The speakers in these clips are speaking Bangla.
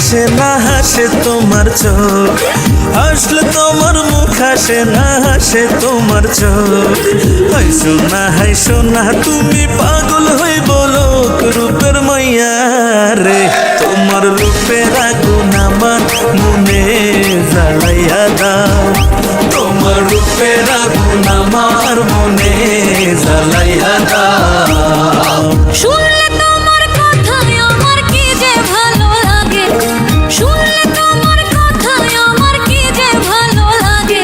হাসে না হাসে তোমার চোখ, হাসলে তোমার মুখ হাসে না হাসে তোমার চোখ। হাইসো না তুমি পাগল হই বলো রূপের মাইয়া রে, তোমার রূপের আগুন আমার মনে জ্বালাইয়া দাও, তোমার রূপের আগুন আমার মনে জ্বালাইয়া দাও। শুনলে তোমার কথায় আমার কি যে ভালো লাগে, শুনলে তোমার কথায় আমার কি যে ভালো লাগে।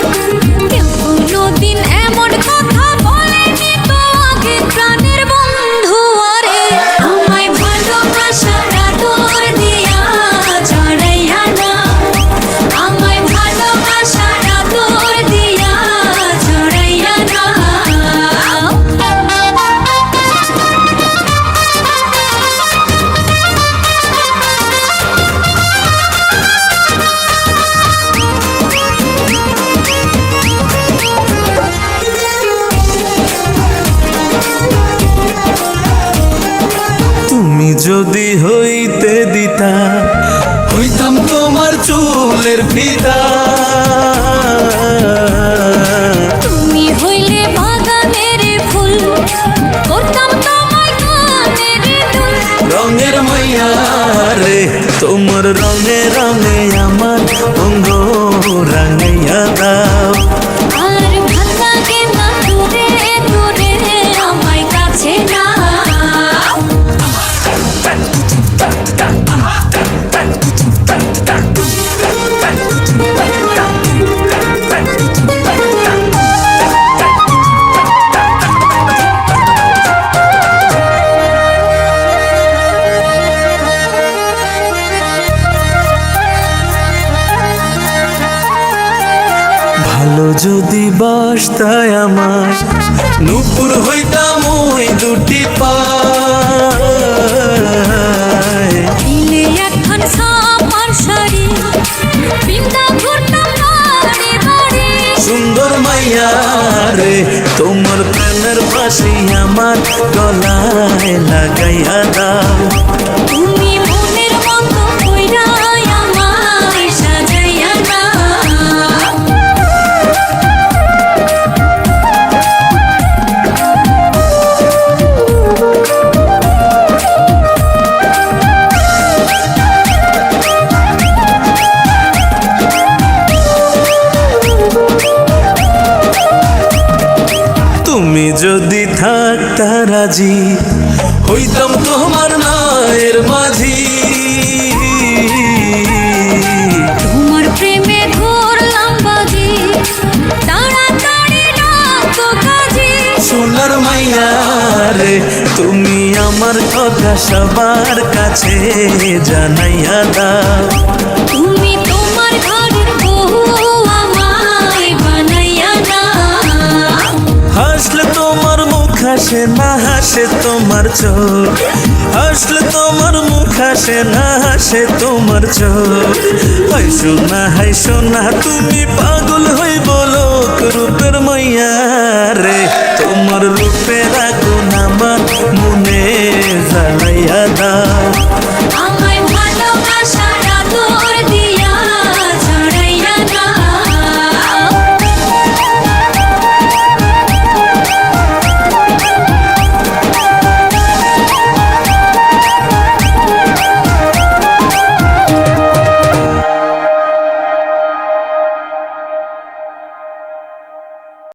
কেউ কোনোদিন এমন কথা বলেনি তো আগে, প্রাণের বন্ধু আরে। আমায় ভালোবাসাটা তোর দিয়া চড়াইয়া না, আমায় ভালোবাসাটা তোর দিয়া চড়াইয়া না। তুমি যদি হইতে দিতা, হইতাম তোমার চুলের ফিতা। তুমি হইলে বাগানের ফুল, করতাম তোমায় কানের দুল। রঙের মাইয়া রে, তোমার রঙে রঙে আমার অঙ্গ রাঙাইয়া দাও। আর ভাল লাগে না দূরে দূরে আমায় কাছে না। ভালো যদি বাসতায় আমার, নূপুর হইতাম ওই দুটি পায়। দিলে এখন সাপার শাড়ি, বিন্দা ঘুরতাম বাড়ি বাড়ি। সুন্দর মাইয়া রে, তোমার প্রেমের ফাঁসি আমার গলায় লাগাইয়া দাও। তুমি মনের মতো কইরা আমায় সাজাইয়া না। তুমি যদি থাকতা রাজি, হইতাম তোমার মায়ের মাঝি। তোমার প্রেমে ঘুরলাম বাজি, তাড়াতাড়ি ডাকো কাজী। সোনার মাইয়া রে, তুমি আমার কথা সবার কাছে জানাইয়া দাও। তুমি তোমার ঘরের বউ আমায় বানাইয়া না। হাসলে তোমার মুখ হাসে না হাসে তোমার চোখ, হাসলে তোমার মুখ হাসে না হাসে তোমার চোখ। হাইসো না তুমি পাগল হই বলো রূপের মাইয়া রে, তোমার রূপের